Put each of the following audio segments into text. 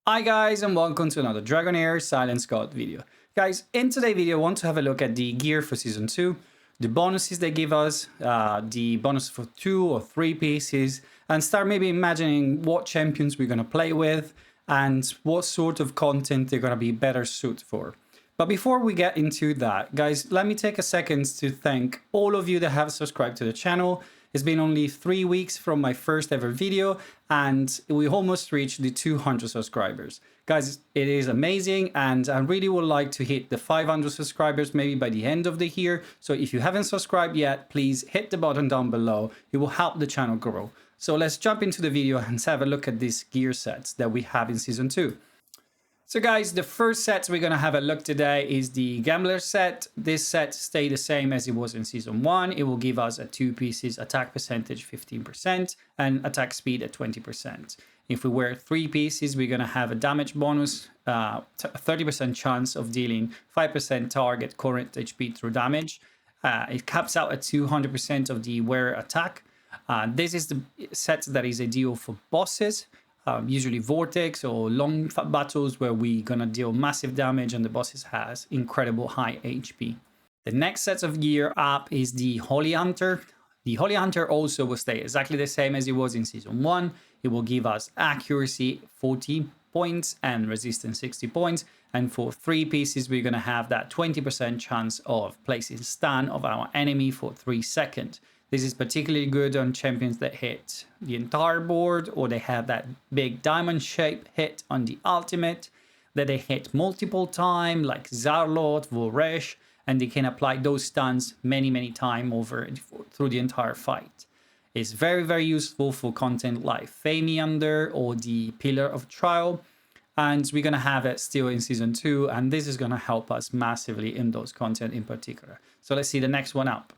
Hi guys, and welcome to another Dragonheir Silence God video. Guys, in today's video I want to have a look at the gear for Season 2, the bonuses they give us, the bonus for 2 or 3 pieces, and start maybe imagining what champions we're going to play with and what sort of content they're going to be better suited for. But before we get into that, guys, let me take a second to thank all of you that have subscribed to the channel. It's been only 3 weeks from my first ever video and we almost reached the 200 subscribers. Guys, it is amazing and I really would like to hit the 500 subscribers maybe by the end of the year. So if you haven't subscribed yet, please hit the button down below. It will help the channel grow. So let's jump into the video and have a look at these gear sets that we have in Season 2. So guys, the first set we're going to have a look today is the Gambler set. This set stays the same as it was in Season 1. It will give us a 2 pieces attack percentage 15% and attack speed at 20%. If we wear 3 pieces, we're going to have a damage bonus, 30% chance of dealing 5% target current HP through damage. It caps out at 200% of the wearer attack. This is the set that is ideal for bosses. Usually Vortex or long battles where we're gonna deal massive damage and the bosses has incredible high HP. The next set of gear up is the Holy Hunter. The Holy Hunter also will stay exactly the same as it was in Season 1. It will give us accuracy 40 points and resistance 60 points. And for 3 pieces, we're gonna have that 20% chance of placing stun of our enemy for 3 seconds. This is particularly good on champions that hit the entire board or they have that big diamond shape hit on the ultimate that they hit multiple times like Zarlot, Voresh, and they can apply those stuns many times over through the entire fight. It's very useful for content like Famiander or the Pillar of Trial, and we're going to have it still in Season 2, and this is going to help us massively in those content in particular. So let's see the next one up.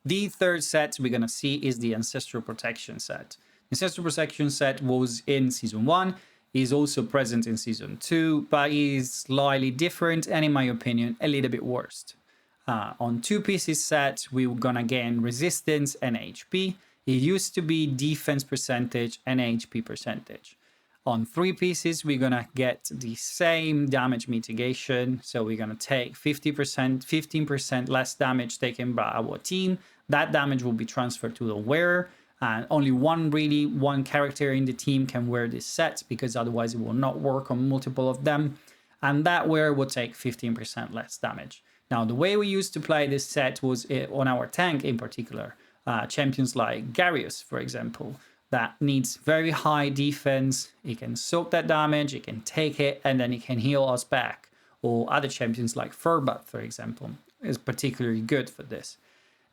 The third set we're going to see is the Ancestor Protection set. Ancestor Protection set was in Season 1, is also present in Season 2, but is slightly different and in my opinion a little bit worse. On 2 pieces set, we're going to gain resistance and HP. It used to be defense percentage and HP percentage. On 3 pieces, we're going to get the same damage mitigation. So we're going to take 15% less damage taken by our team. That damage will be transferred to the wearer. And only one character in the team can wear this set because otherwise it will not work on multiple of them. And that wearer will take 15% less damage. Now, the way we used to play this set was on our tank in particular. Champions like Garius, for example, that needs very high defense. It can soak that damage, it can take it, and then it can heal us back. Or other champions like Furbat, for example, is particularly good for this.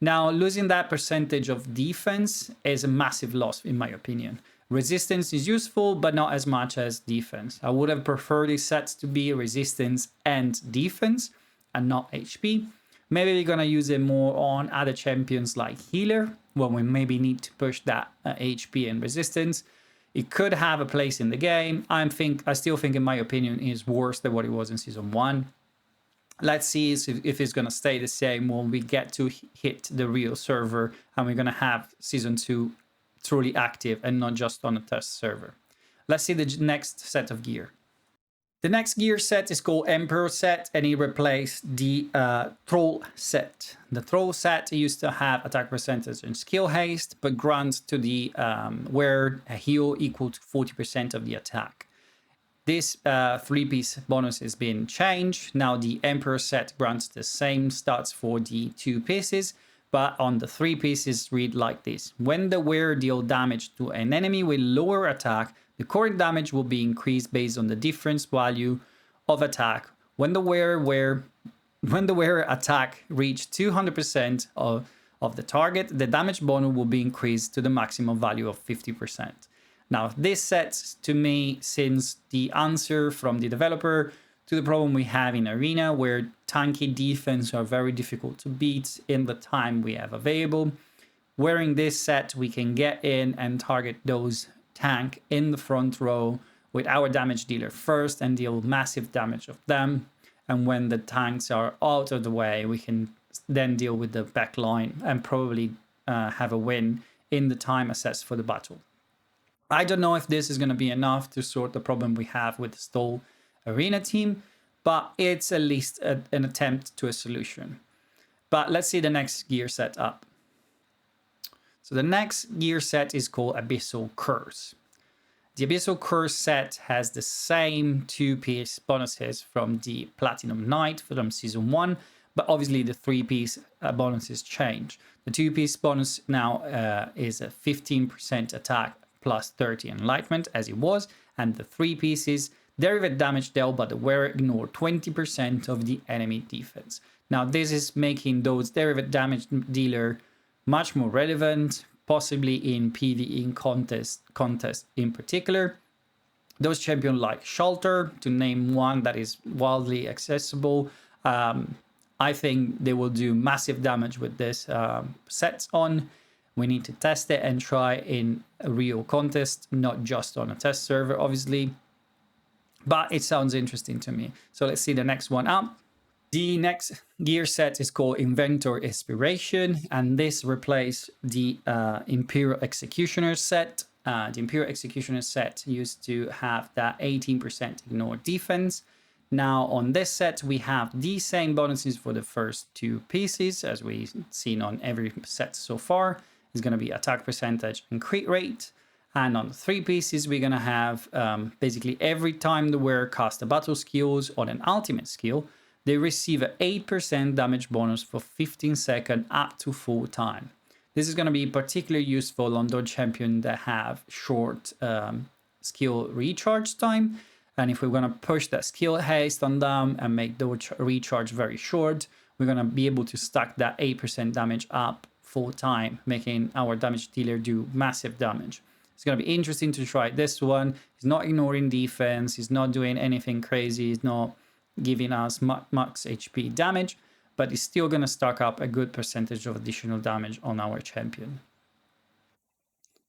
Now, losing that percentage of defense is a massive loss, in my opinion. Resistance is useful, but not as much as defense. I would have preferred these sets to be resistance and defense, and not HP. Maybe we're going to use it more on other champions like Healer, when we maybe need to push that HP and resistance. It could have a place in the game. I still think, in my opinion, is worse than what it was in Season 1. Let's see if it's going to stay the same when we get to hit the real server and we're going to have Season 2 truly active and not just on a test server. Let's see the next set of gear. The next gear set is called Emperor set and it replaced the Troll set. The Troll set used to have attack percentage and skill haste, but grants to the wearer a heal equal to 40% of the attack. This 3-piece bonus has been changed. Now the Emperor set grants the same stats for the 2 pieces, but on the 3 pieces read like this. When the wearer deals damage to an enemy with lower attack, the current damage will be increased based on the difference value of attack. When the wearer attack reaches 200% of the target, the damage bonus will be increased to the maximum value of 50%. Now, this set, to me, seems the answer from the developer to the problem we have in Arena, where tanky defense are very difficult to beat in the time we have available. Wearing this set, we can get in and target those tank in the front row with our damage dealer first and deal massive damage of them. And when the tanks are out of the way, we can then deal with the back line and probably have a win in the time assessed for the battle. I don't know if this is going to be enough to sort the problem we have with the stall arena team, but it's at least an attempt to a solution. But let's see the next gear set up. So the next gear set is called Abyssal Curse. The Abyssal Curse set has the same 2-piece bonuses from the Platinum Knight from Season 1, but obviously the 3-piece bonuses change. The 2-piece bonus now is a 15% attack plus 30 enlightenment, as it was, and the 3 pieces, derivative damage dealt by the wearer ignore 20% of the enemy defense. Now this is making those derivative damage dealer much more relevant, possibly in PvE contest in particular. Those champions like Shelter, to name one that is wildly accessible, I think they will do massive damage with this set on. We need to test it and try in a real contest, not just on a test server, obviously. But it sounds interesting to me. So let's see the next one up. The next gear set is called Inventor Inspiration, and this replaces the Imperial Executioner set. The Imperial Executioner set used to have that 18% ignore defense. Now on this set, we have the same bonuses for the first 2 pieces, as we've seen on every set so far. It's going to be attack percentage and crit rate. And on the 3 pieces, we're going to have basically every time the wearer casts a battle skills on an ultimate skill, they receive an 8% damage bonus for 15 seconds up to full time. This is going to be particularly useful on those champions that have short skill recharge time. And if we're going to push that skill haste on them and make those recharge very short, we're going to be able to stack that 8% damage up full time, making our damage dealer do massive damage. It's going to be interesting to try this one. He's not ignoring defense. He's not doing anything crazy. He's not giving us max HP damage, but it's still going to stack up a good percentage of additional damage on our champion.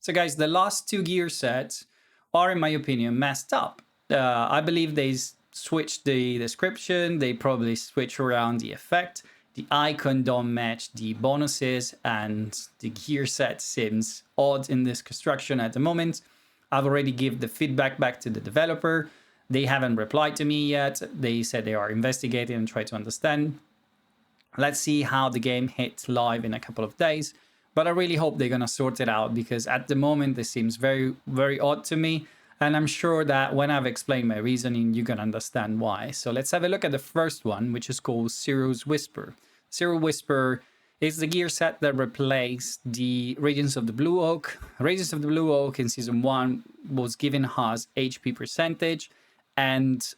So guys, the last 2 gear sets are, in my opinion, messed up. I believe they switched the description. They probably switch around the effect. The icon don't match the bonuses, and the gear set seems odd in this construction at the moment. I've already given the feedback back to the developer. They haven't replied to me yet. They said they are investigating and try to understand. Let's see how the game hits live in a couple of days. But I really hope they're going to sort it out, because at the moment this seems very, very odd to me. And I'm sure that when I've explained my reasoning, you can understand why. So let's have a look at the first one, which is called Seral Whisper. Seral Whisper is the gear set that replaced the Radiance of the Blue Oak. Radiance of the Blue Oak in Season 1 was giving us HP percentage and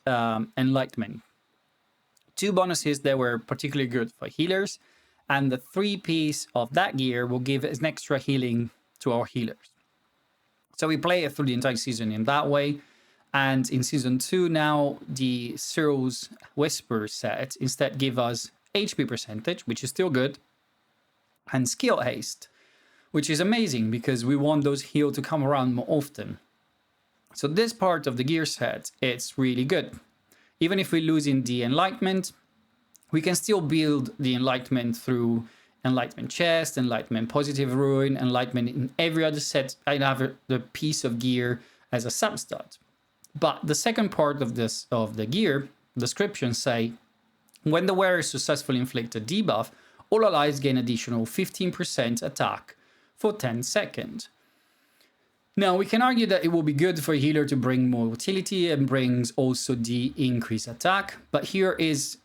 enlightenment. 2 bonuses that were particularly good for healers, and the 3-piece of that gear will give an extra healing to our healers. So we play it through the entire season in that way. And in Season 2 now, the Seral Whisper set instead give us HP percentage, which is still good, and skill haste, which is amazing because we want those heals to come around more often. So this part of the gear set, it's really good. Even if we lose in the enlightenment, we can still build the enlightenment through enlightenment chest, enlightenment positive ruin, enlightenment in every other set. I have the piece of gear as a substat. But the second part of this of the gear description say, when the wearer successfully inflicts a debuff, all allies gain additional 15% attack for 10 seconds. Now, we can argue that it will be good for a healer to bring more utility and brings also the increased attack, but here is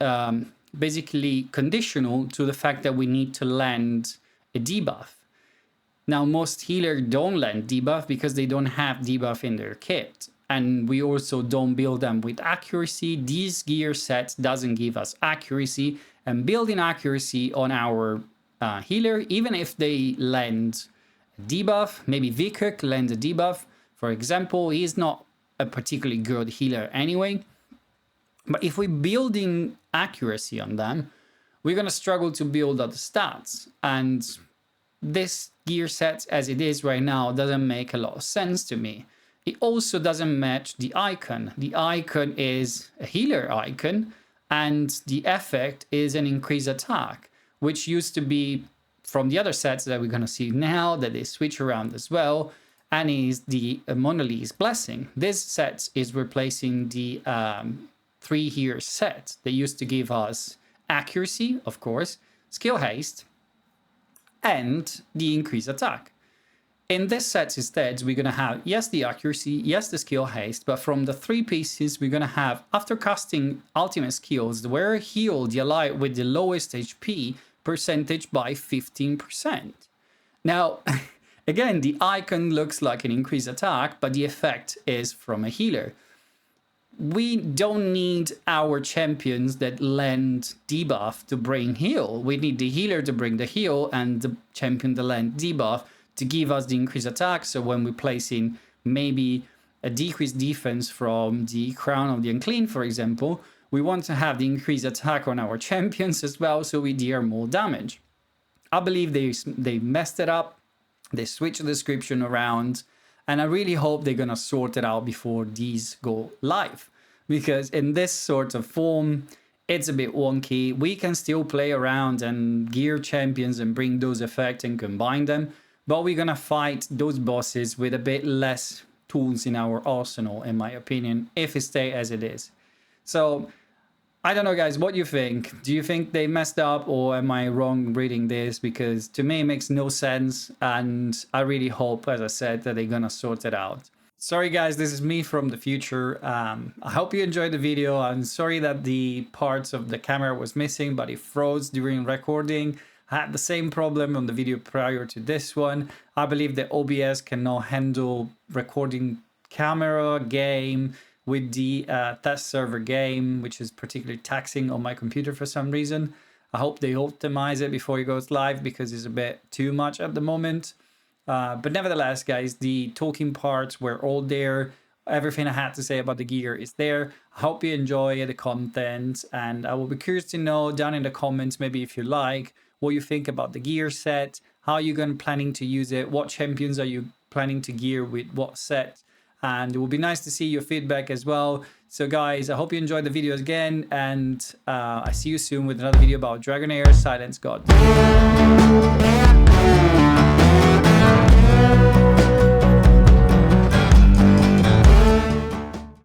basically conditional to the fact that we need to land a debuff. Now, most healers don't land debuff because they don't have debuff in their kit, and we also don't build them with accuracy. This gear set doesn't give us accuracy, and building accuracy on our healer, even if they land debuff, maybe Vikuk lands a debuff, for example, he's not a particularly good healer anyway. But if we're building accuracy on them, we're going to struggle to build other stats. And this gear set as it is right now doesn't make a lot of sense to me. It also doesn't match the icon. The icon is a healer icon, and the effect is an increased attack, which used to be from the other sets that we're going to see now that they switch around as well. and is the Monol Blessing. This set is replacing the 3-year set. They used to give us accuracy, of course, skill haste, and the increased attack. In this set instead, we're going to have, yes, the accuracy, yes, the skill haste, but from the 3 pieces, we're going to have, after casting ultimate skills, we're heal the ally with the lowest HP percentage by 15%. Now, again, the icon looks like an increased attack, but the effect is from a healer. We don't need our champions that lend debuff to bring heal. We need the healer to bring the heal and the champion to lend debuff to give us the increased attack. So when we place in maybe a decreased defense from the Crown of the Unclean, for example, we want to have the increased attack on our champions as well, so we deal more damage. I believe they messed it up. They switched the description around, and I really hope they're gonna sort it out before these go live, because in this sort of form, it's a bit wonky. We can still play around and gear champions and bring those effects and combine them, but we're gonna fight those bosses with a bit less tools in our arsenal, in my opinion, if it stays as it is. So, I don't know, guys, what do you think? Do you think they messed up, or am I wrong reading this? Because to me, it makes no sense, and I really hope, as I said, that they're gonna sort it out. Sorry, guys, this is me from the future. I hope you enjoyed the video. I'm sorry that the parts of the camera was missing, but it froze during recording. I had the same problem on the video prior to this one. I believe that OBS cannot handle recording camera, game, with the test server game, which is particularly taxing on my computer for some reason. I hope they optimize it before it goes live, because it's a bit too much at the moment. But nevertheless, guys, the talking parts were all there. Everything I had to say about the gear is there. I hope you enjoy the content, and I will be curious to know down in the comments, maybe if you like, what you think about the gear set, how you're planning to use it, what champions are you planning to gear with what set. And it will be nice to see your feedback as well. So guys, I hope you enjoyed the video again, and I see you soon with another video about Dragonheir Silence God.